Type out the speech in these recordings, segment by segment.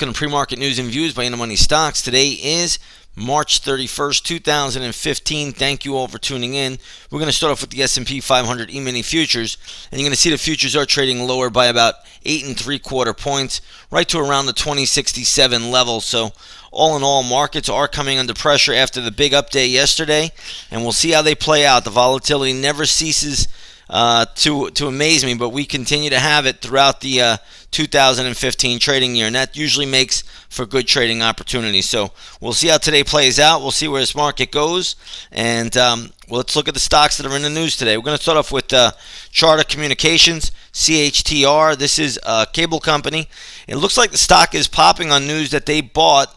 welcome to Pre-Market News and Views by InTheMoneyStocks. Today is March 31st, 2015. Thank you all for tuning in. We're going to start off with the S&P 500 E-mini futures, and you're going to see the futures are trading lower by about 8 3/4 points, right to around the 2067 level. So all in all, markets are coming under pressure after the big update yesterday, and we'll see how they play out. The volatility never ceases to amaze me, but we continue to have it throughout the 2015 trading year, and that usually makes for good trading opportunities. So we'll see how today plays out. We'll see where this market goes, and let's look at the stocks that are in the news today. We're going to start off with Charter Communications, CHTR. This is a cable company. It looks like the stock is popping on news that they bought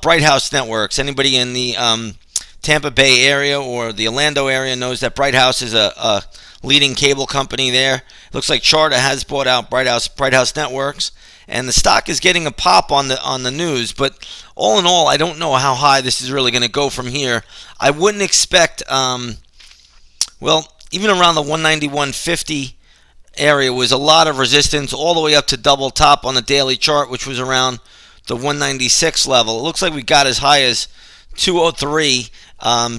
Bright House Networks. Anybody in the Tampa Bay area or the Orlando area knows that Bright House is a leading cable company there. It looks like Charter has bought out Bright House Networks, and the stock is getting a pop on the news. But all in all, I don't know how high this is really going to go from here. I wouldn't expect, even around the 191.50 area was a lot of resistance, all the way up to double top on the daily chart, which was around the 196 level. It looks like we got as high as 203.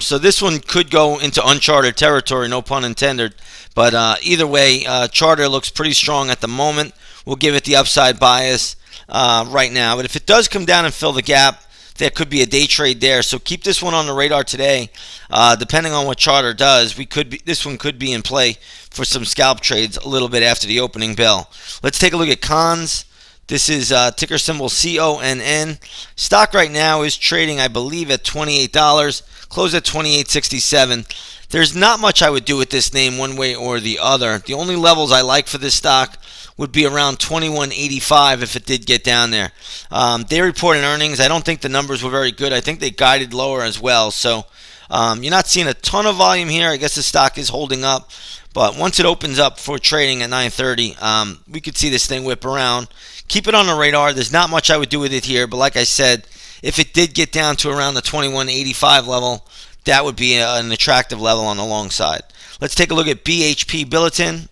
So this one could go into uncharted territory, no pun intended. But either way, Charter looks pretty strong at the moment. We'll give it the upside bias right now. But if it does come down and fill the gap, there could be a day trade there. So keep this one on the radar today. Depending on what Charter does, this one could be in play for some scalp trades a little bit after the opening bell. Let's take a look at Cons. This is ticker symbol CONN. Stock right now is trading, I believe, at $28. Closed at $28.67. There's not much I would do with this name one way or the other. The only levels I like for this stock would be around $21.85 if it did get down there. They reported earnings. I don't think the numbers were very good. I think they guided lower as well. So you're not seeing a ton of volume here. I guess the stock is holding up. But once it opens up for trading at 9:30, we could see this thing whip around. Keep it on the radar. There's not much I would do with it here. But like I said, if it did get down to around the 21.85 level, that would be an attractive level on the long side. Let's take a look at BHP Billiton.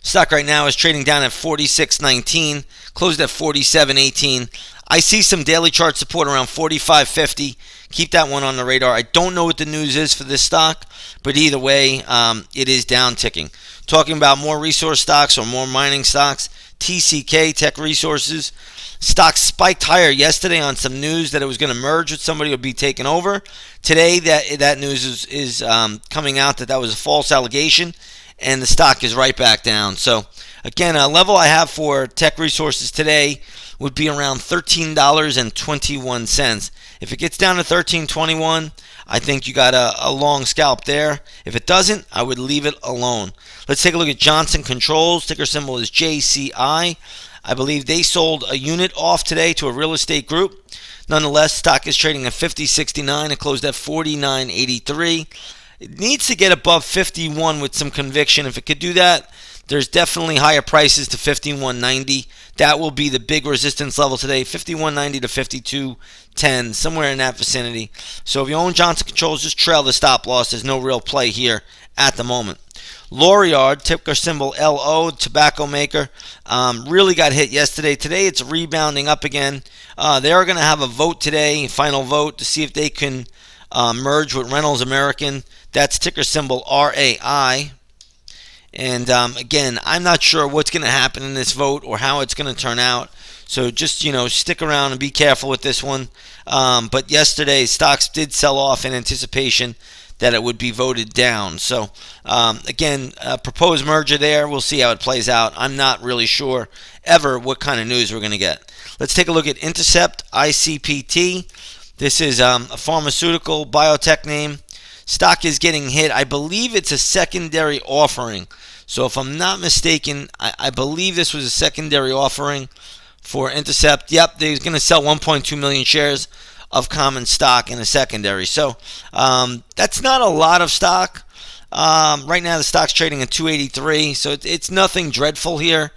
Stock right now is trading down at 46.19, closed at 47.18. I see some daily chart support around 45.50. Keep that one on the radar. I don't know what the news is for this stock, but either way, it is down ticking. Talking about more resource stocks or more mining stocks, TCK, Tech Resources. Stock spiked higher yesterday on some news that it was going to merge with somebody or be taken over. Today, that news is coming out that was a false allegation, and the stock is right back down. So, again, a level I have for Tech Resources today would be around $13.21. If it gets down to $13.21, I think you got a long scalp there. If it doesn't, I would leave it alone. Let's take a look at Johnson Controls. Ticker symbol is JCI. I believe they sold a unit off today to a real estate group. Nonetheless, stock is trading at $50.69. It closed at $49.83. It needs to get above 51 with some conviction. If it could do that, there's definitely higher prices to 51.90. That will be the big resistance level today, 51.90 to 52.10, somewhere in that vicinity. So if you own Johnson Controls, just trail the stop loss. There's no real play here at the moment. Lorillard, ticker symbol LO, tobacco maker, really got hit yesterday. Today it's rebounding up again. They are going to have a vote today, final vote, to see if they can merge with Reynolds American. That's ticker symbol RAI. And again, I'm not sure what's going to happen in this vote or how it's going to turn out. So just, stick around and be careful with this one. But yesterday, stocks did sell off in anticipation that it would be voted down. So again, proposed merger there. We'll see how it plays out. I'm not really sure ever what kind of news we're going to get. Let's take a look at Intercept, ICPT. This is a pharmaceutical biotech name. Stock is getting hit. I believe it's a secondary offering. So if I'm not mistaken, I believe this was a secondary offering for Intercept. Yep, they're going to sell 1.2 million shares of common stock in a secondary. So that's not a lot of stock. Right now the stock's trading at 283, so it's nothing dreadful here.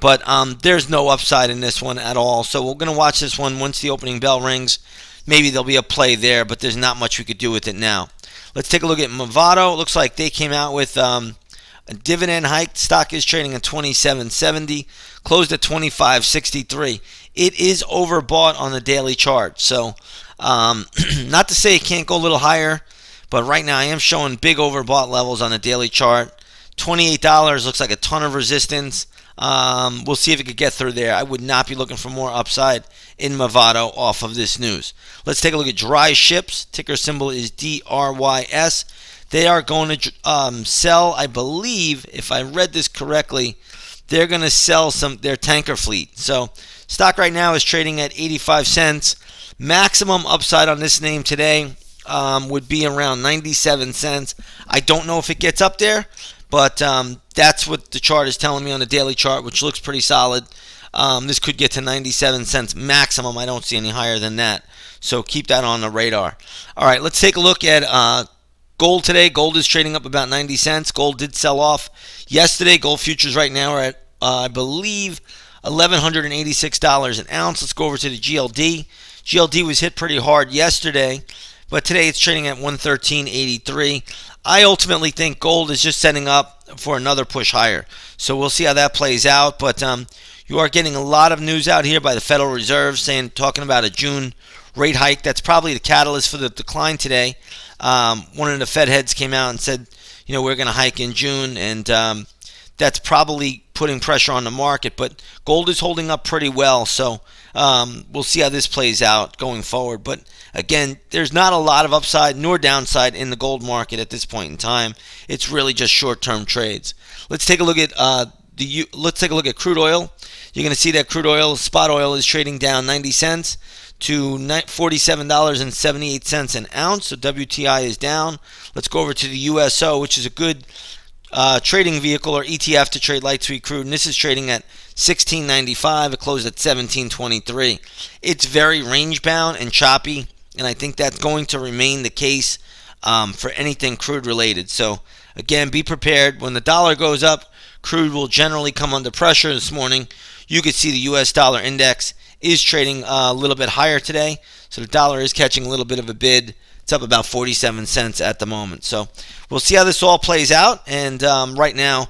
But there's no upside in this one at all. So we're going to watch this one once the opening bell rings. Maybe there'll be a play there, but there's not much we could do with it now. Let's take a look at Movado. It looks like they came out with an a dividend hike. Stock is trading at 27.70, closed at 25.63. It is overbought on the daily chart. So not to say it can't go a little higher, but right now I am showing big overbought levels on the daily chart. $28 looks like a ton of resistance. We'll see if it could get through there. I would not be looking for more upside in Movado off of this news. Let's take a look at dry ships. Ticker symbol is DRYS. They are going to sell, I believe, if I read this correctly, they're going to sell their tanker fleet. So stock right now is trading at 85 cents. Maximum upside on this name today would be around 97 cents. I don't know if it gets up there, but that's what the chart is telling me on the daily chart, which looks pretty solid. This could get to 97 cents maximum. I don't see any higher than that. So keep that on the radar. All right, let's take a look at gold today. Gold is trading up about 90 cents. Gold did sell off yesterday. Gold futures right now are at, I believe, $1,186 an ounce. Let's go over to the GLD. GLD was hit pretty hard yesterday, but today it's trading at 113.83. I ultimately think gold is just setting up for another push higher. So we'll see how that plays out. But you are getting a lot of news out here by the Federal Reserve talking about a June rate hike. That's probably the catalyst for the decline today. One of the Fed heads came out and said, we're going to hike in June, and that's probably putting pressure on the market. But gold is holding up pretty well, so we'll see how this plays out going forward. But again, there's not a lot of upside nor downside in the gold market at this point in time. It's really just short-term trades. Let's take a look at crude oil. You're going to see that crude oil, spot oil, is trading down 90 cents to $47.78 an ounce. So WTI is down. Let's go over to the USO, which is a good trading vehicle or ETF to trade light sweet crude, and this is trading at $16.95. It closed at $17.23. It's very range bound and choppy, and I think that's going to remain the case for anything crude related. So again, be prepared. When the dollar goes up, crude will generally come under pressure. This morning you could see the US dollar index is trading a little bit higher today, so the dollar is catching a little bit of a bid. It's up about 47 cents at the moment. So we'll see how this all plays out. And right now,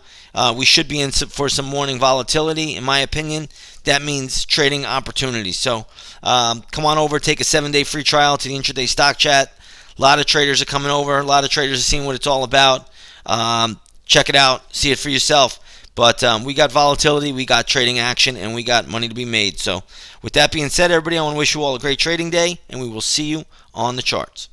we should be in for some morning volatility, in my opinion. That means trading opportunities. So come on over, take a 7-day free trial to the intraday stock chat. A lot of traders are coming over. A lot of traders are seeing what it's all about. Check it out. See it for yourself. But we got volatility, we got trading action, and we got money to be made. So with that being said, everybody, I want to wish you all a great trading day, and we will see you on the charts.